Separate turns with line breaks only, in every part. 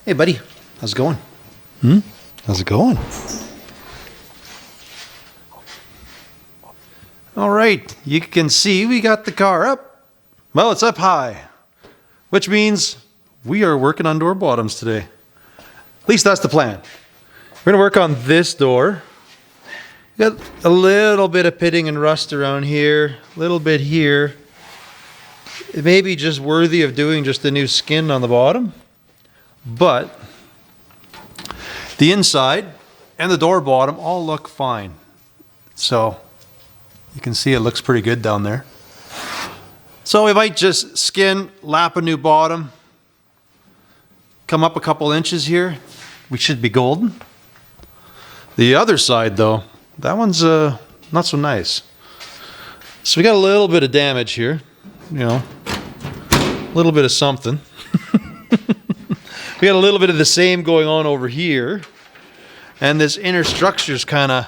Hey, buddy. How's it going?
How's it going?
All right. You can see we got the car up. Well, it's up high, which means we are working on door bottoms today. At least that's the plan. We're going to work on this door. Got a little bit of pitting and rust around here, a little bit here. It may be just worthy of doing just a new skin on the bottom, but the inside and the door bottom all look fine. So you can see it looks pretty good down there. So we might just skin, lap a new bottom, come up a couple inches here. We should be golden. The other side though, that one's not so nice. So we got a little bit of damage here, you know, a little bit of something. We got a little bit of the same going on over here, and this inner structure's kind of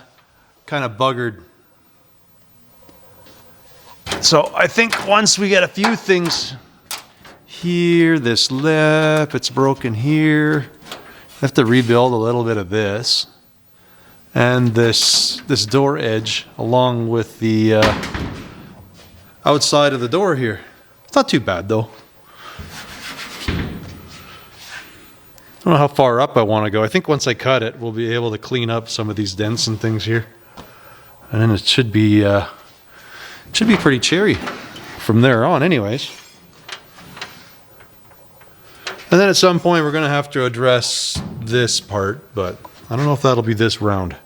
buggered. So I think once we get a few things here, this lip, it's broken here. I have to rebuild a little bit of this. And this door edge along with the outside of the door here. It's not too bad though. I don't know how far up I want to go. I think once I cut it, we'll be able to clean up some of these dents and things here. And then it should be pretty cherry from there on anyways. And then at some point we're going to have to address this part, but I don't know if that'll be this round.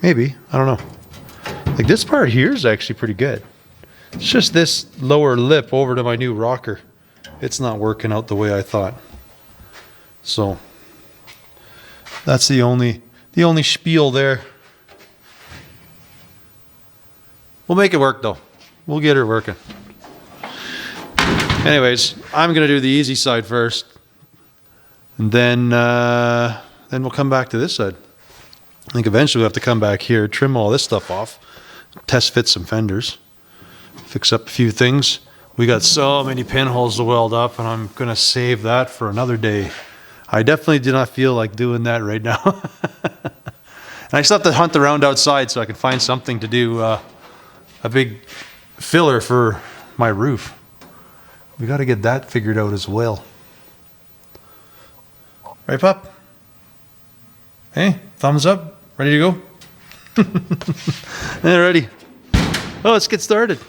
Maybe. I don't know. Like this part here is actually pretty good. It's just this lower lip over to my new rocker. It's not working out the way I thought. So that's the only spiel there. We'll make it work though. We'll get her working. Anyways, I'm gonna do the easy side first, and then we'll come back to this side. I think eventually we'll have to come back here, trim all this stuff off, test fit some fenders, fix up a few things. We got so many pinholes to weld up, and I'm gonna save that for another day. I definitely do not feel like doing that right now. And I still have to hunt around outside so I can find something to do a big filler for my roof. We got to get that figured out as well. Right, pup? Hey, thumbs up. Ready to go? Yeah, ready. Oh, let's get started.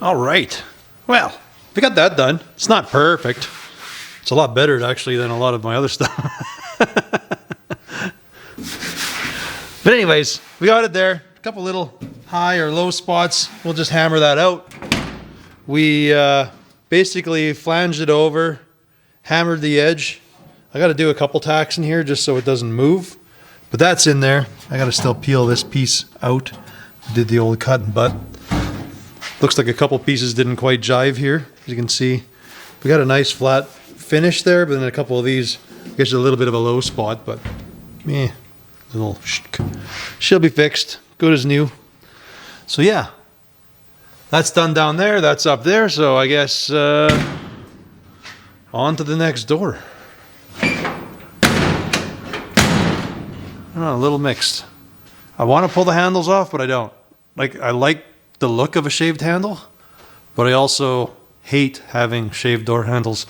All right. Well, we got that done. It's not perfect. It's a lot better actually than a lot of my other stuff. But anyways, we got it there. A couple little high or low spots. We'll just hammer that out. We basically flanged it over, hammered the edge. I got to do a couple tacks in here just so it doesn't move. But that's in there. I got to still peel this piece out. Did the old cut and butt. Looks like a couple pieces didn't quite jive here. As you can see, we got a nice flat finish there, but then a couple of these gives you a little bit of a low spot, but she'll be fixed. Good as new. So yeah, that's done down there. That's up there. So I guess on to the next door. A little mixed. I want to pull the handles off, but I don't. I like the look of a shaved handle, but I also hate having shaved door handles.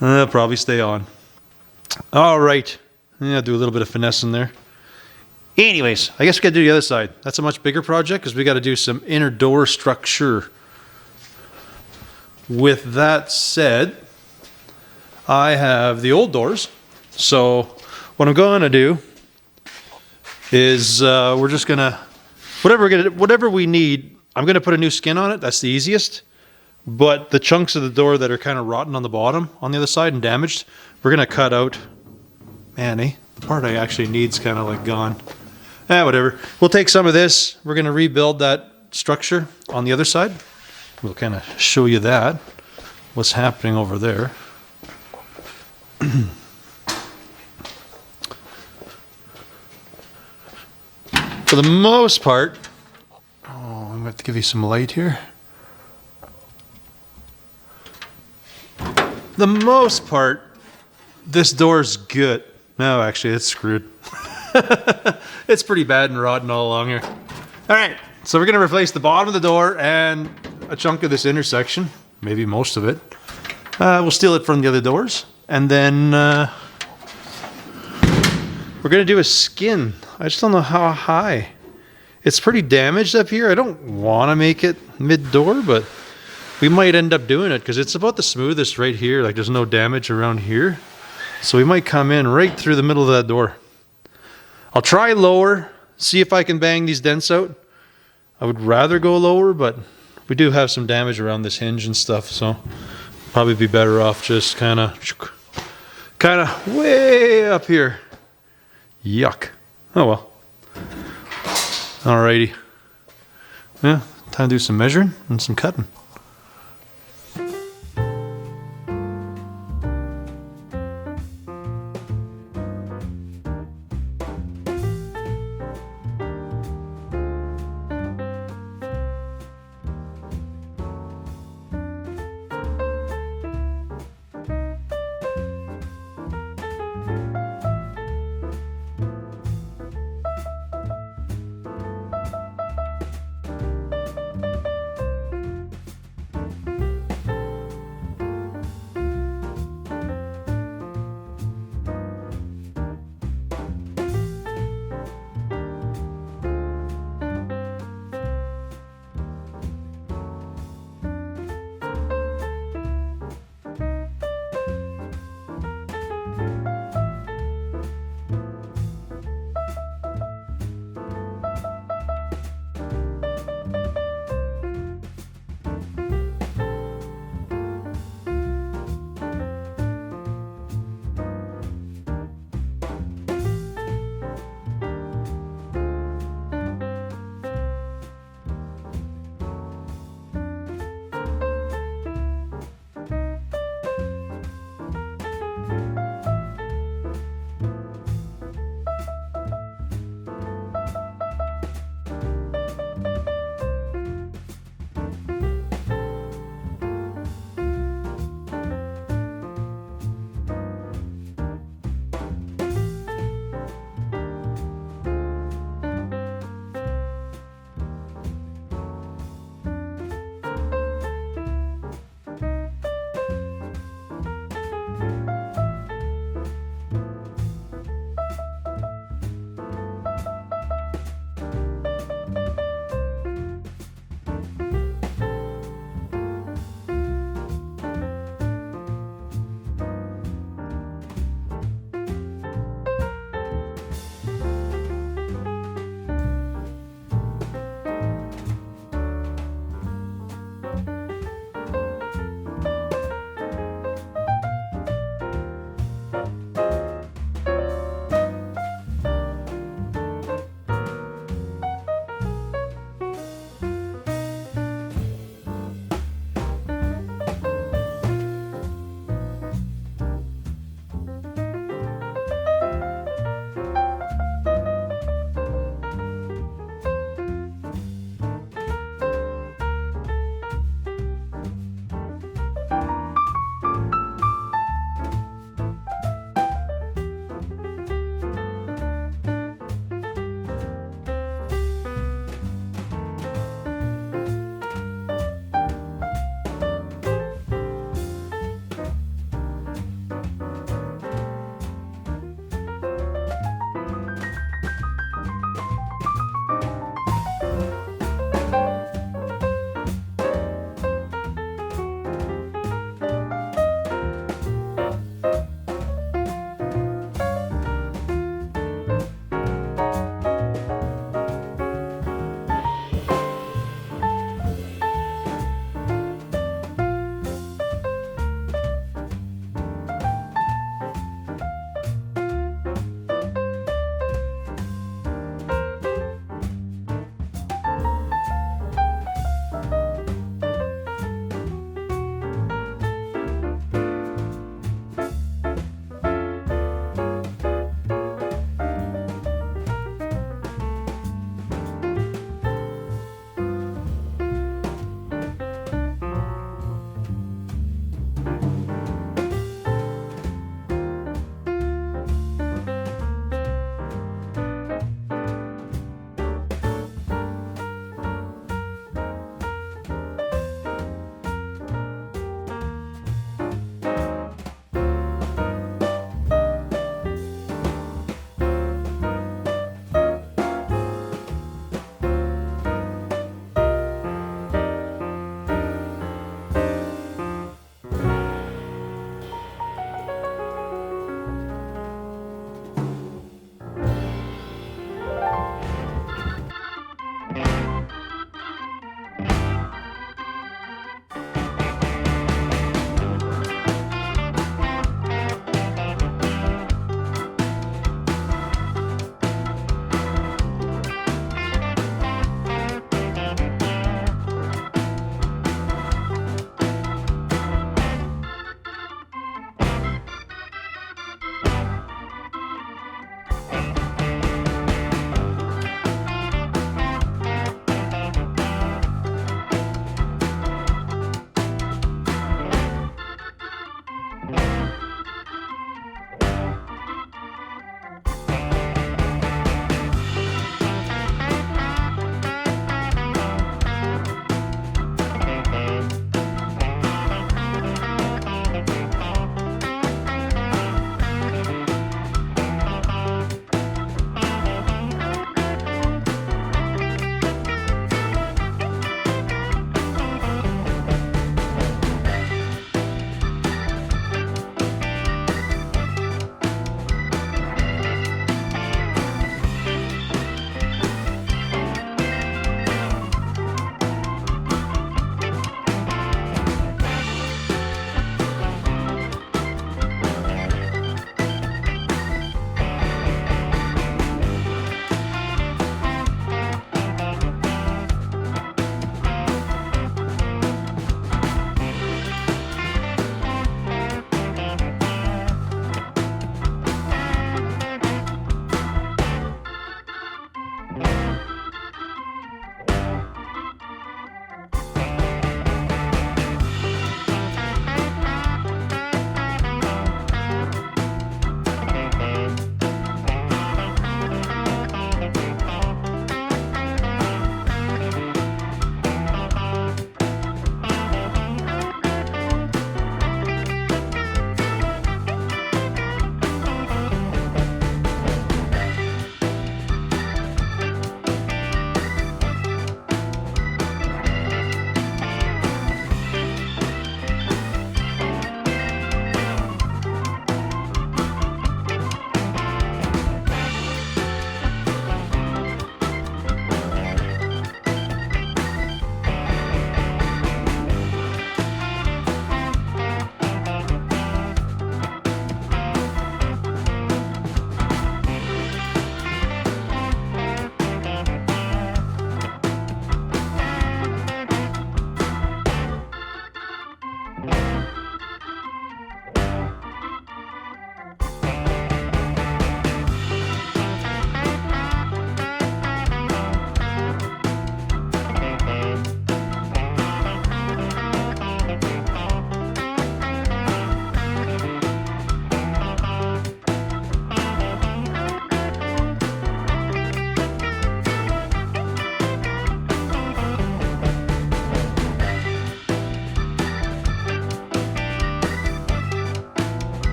They'll probably stay on. All right. Yeah, do a little bit of finesse in there. Anyways, I guess we got to do the other side. That's a much bigger project because we got to do some inner door structure. With that said, I have the old doors. So what I'm going to do is we're just going to, whatever we need, I'm going to put a new skin on it. That's the easiest. But the chunks of the door that are kind of rotten on the bottom on the other side and damaged, we're going to cut out. The part I actually need's kind of like gone. Whatever. We'll take some of this. We're going to rebuild that structure on the other side. We'll kind of show you that, what's happening over there. For the most part, I'm going to have to give you some light here. The most part, this door's good. No, actually, it's screwed. It's pretty bad and rotten all along here. All right, so we're going to replace the bottom of the door and a chunk of this intersection, maybe most of it. We'll steal it from the other doors, and then we're going to do a skin. I just don't know how high. It's pretty damaged up here. I don't want to make it mid-door, but we might end up doing it because it's about the smoothest right here. Like there's no damage around here. So we might come in right through the middle of that door. I'll try lower, see if I can bang these dents out. I would rather go lower, but we do have some damage around this hinge and stuff, so probably be better off just kind of way up here. Yuck. Oh well. Alrighty. Yeah, time to do some measuring and some cutting.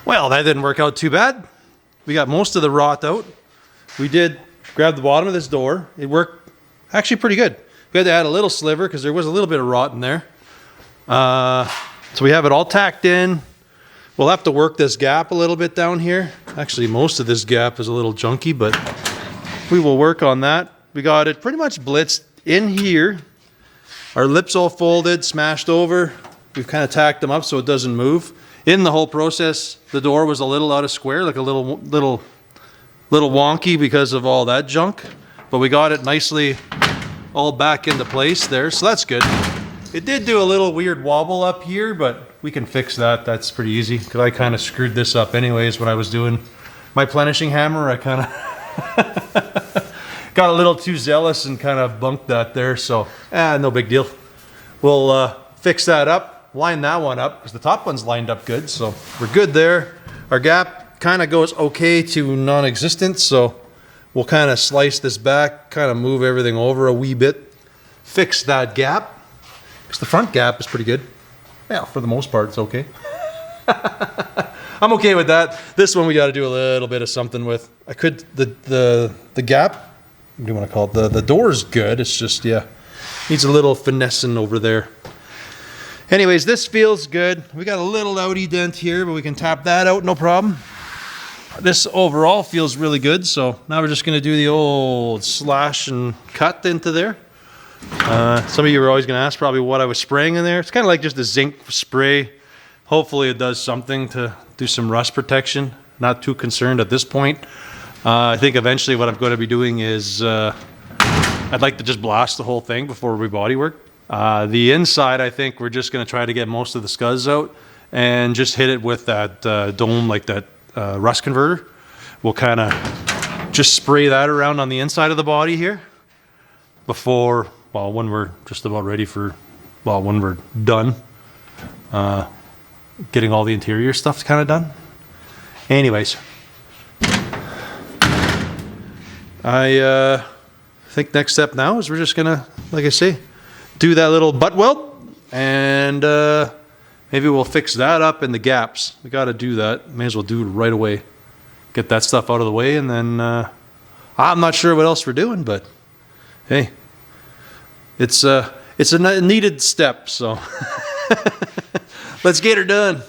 Well, that didn't work out too bad. We got most of the rot out. We did grab the bottom of this door. It worked actually pretty good. We had to add a little sliver because there was a little bit of rot in there. So we have it all tacked in. We'll have to work this gap a little bit down here. Actually, most of this gap is a little junky, but we will work on that. We got it pretty much blitzed in here. Our lips all folded, smashed over. We've kind of tacked them up so it doesn't move. In the whole process, the door was a little out of square, like a little wonky because of all that junk. But we got it nicely all back into place there, so that's good. It did do a little weird wobble up here, but we can fix that. That's pretty easy, because I kind of screwed this up anyways when I was doing my plenishing hammer. I kind of got a little too zealous and kind of bunked that there, so no big deal. We'll fix that up, line that one up, because the top one's lined up good, so we're good there. Our gap kind of goes okay to non-existent, so we'll kind of slice this back, kind of move everything over a wee bit, fix that gap, because the front gap is pretty good. Yeah, for the most part, it's okay. I'm okay with that. This one we got to do a little bit of something with. I could, the gap, what do you want to call it? The door's good. It's just, yeah, needs a little finessing over there. Anyways, this feels good. We got a little outy dent here, but we can tap that out, no problem. This overall feels really good, so now we're just going to do the old slash and cut into there. Some of you are always going to ask probably what I was spraying in there. It's kind of like just a zinc spray. Hopefully it does something to do some rust protection. Not too concerned at this point. I think eventually what I'm going to be doing is I'd like to just blast the whole thing before we body work. The inside, I think we're just going to try to get most of the scuds out and just hit it with that dome, like that rust converter. We'll kind of just spray that around on the inside of the body here before, well, when we're just about ready for, well, when we're done getting all the interior stuff kind of done. Anyways, I think next step now is we're just gonna, like I say, do that little butt weld, and maybe we'll fix that up in the gaps. We got to do that. May as well do it right away. Get that stuff out of the way, and then I'm not sure what else we're doing, but hey, it's a needed step, so let's get her done.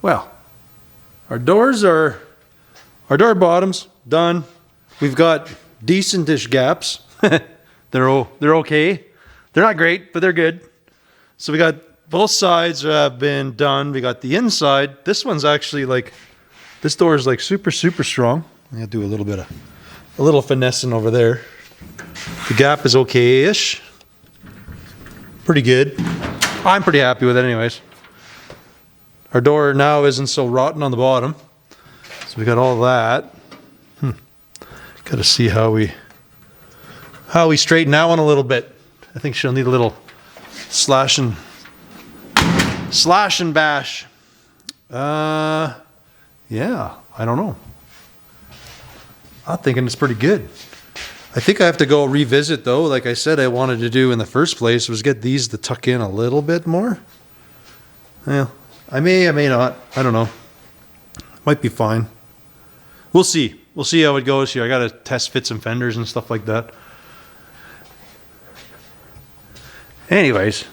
Well, our door bottoms done. We've got decentish gaps. They're okay. They're not great, but they're good. So we got both sides have been done. We got the inside. This one's actually like, this door is like super strong. I'm gonna do a little finessing over there. The gap is okay-ish. Pretty good. I'm pretty happy with it anyways. Our door now isn't so rotten on the bottom. So we got all that. Got to see how we straighten that one a little bit. I think she'll need a little slash and bash. Yeah, I don't know. I'm thinking it's pretty good. I think I have to go revisit though. Like I said, I wanted to do in the first place was get these to tuck in a little bit more. Well, I may not. I don't know. Might be fine. We'll see. We'll see how it goes here. I got to test fit some fenders and stuff like that. Anyways.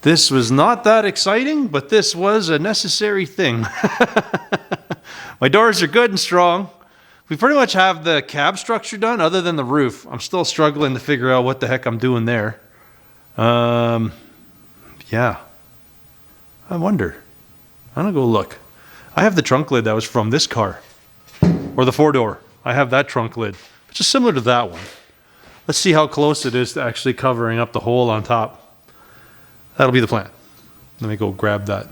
This was not that exciting, but this was a necessary thing. My doors are good and strong. We pretty much have the cab structure done other than the roof. I'm still struggling to figure out what the heck I'm doing there. Yeah. I wonder. I'm going to go look. I have the trunk lid that was from this car. Or the 4-door. I have that trunk lid, which is similar to that one. Let's see how close it is to actually covering up the hole on top. That'll be the plan. Let me go grab that.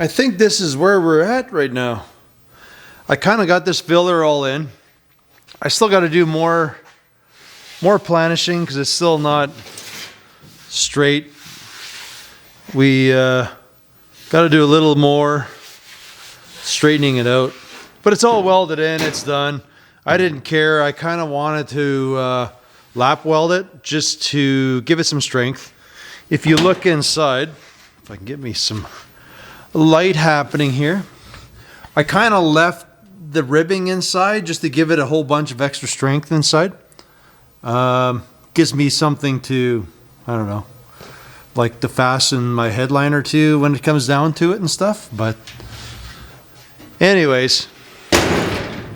I think this is where we're at right now. I kind of got this filler all in. I still got to do more planishing because it's still not straight. We got to do a little more straightening it out. But it's all welded in. It's done. I didn't care. I kind of wanted to lap weld it just to give it some strength. If you look inside, if I can get me some light happening here, I kind of left the ribbing inside just to give it a whole bunch of extra strength inside. Gives me something to, I don't know, like to fasten my headliner to when it comes down to it and stuff. But anyways,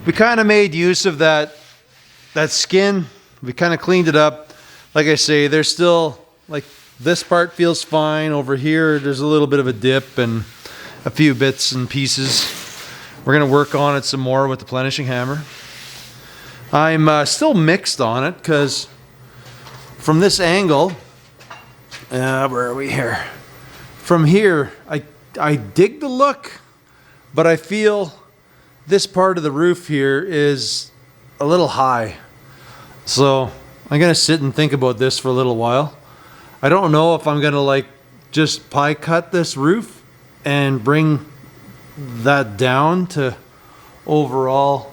we kind of made use of that skin. We kind of cleaned it up. Like I say, there's still, like, this part feels fine. Over here, there's a little bit of a dip and a few bits and pieces. We're going to work on it some more with the plenishing hammer. I'm still mixed on it because from this angle, where are we here? From here, I dig the look, but I feel this part of the roof here is a little high. So I'm going to sit and think about this for a little while. I don't know if I'm going to like just pie cut this roof and bring that down to overall.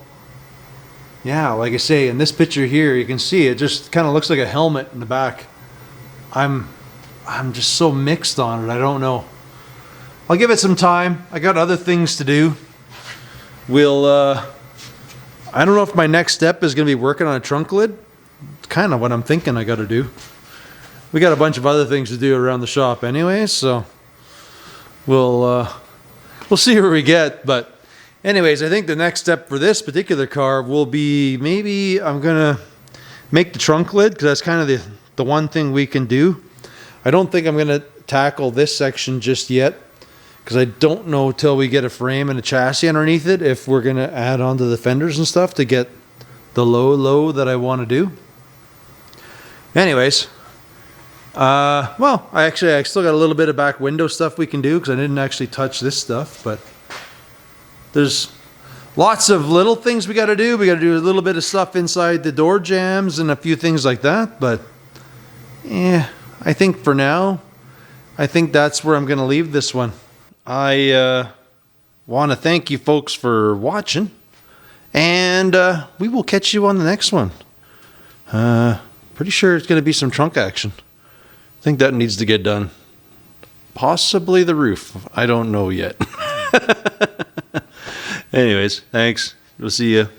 Yeah, like I say, in this picture here, you can see it just kind of looks like a helmet in the back. I'm just so mixed on it. I don't know. I'll give it some time. I got other things to do. I don't know if my next step is going to be working on a trunk lid. It's kind of what I'm thinking I got to do. We got a bunch of other things to do around the shop anyway, so we'll see where we get. But anyways, I think the next step for this particular car will be maybe I'm going to make the trunk lid because that's kind of the one thing we can do. I don't think I'm going to tackle this section just yet, because I don't know till we get a frame and a chassis underneath it if we're going to add on to the fenders and stuff to get the low that I want to do. Anyways, well, I still got a little bit of back window stuff we can do because I didn't actually touch this stuff, but there's lots of little things we got to do. We got to do a little bit of stuff inside the door jambs and a few things like that, but yeah, I think for now, I think that's where I'm going to leave this one. I want to thank you folks for watching, and we will catch you on the next one. Pretty sure it's going to be some trunk action. I think that needs to get done. Possibly the roof. I don't know yet. Anyways, thanks. We'll see you.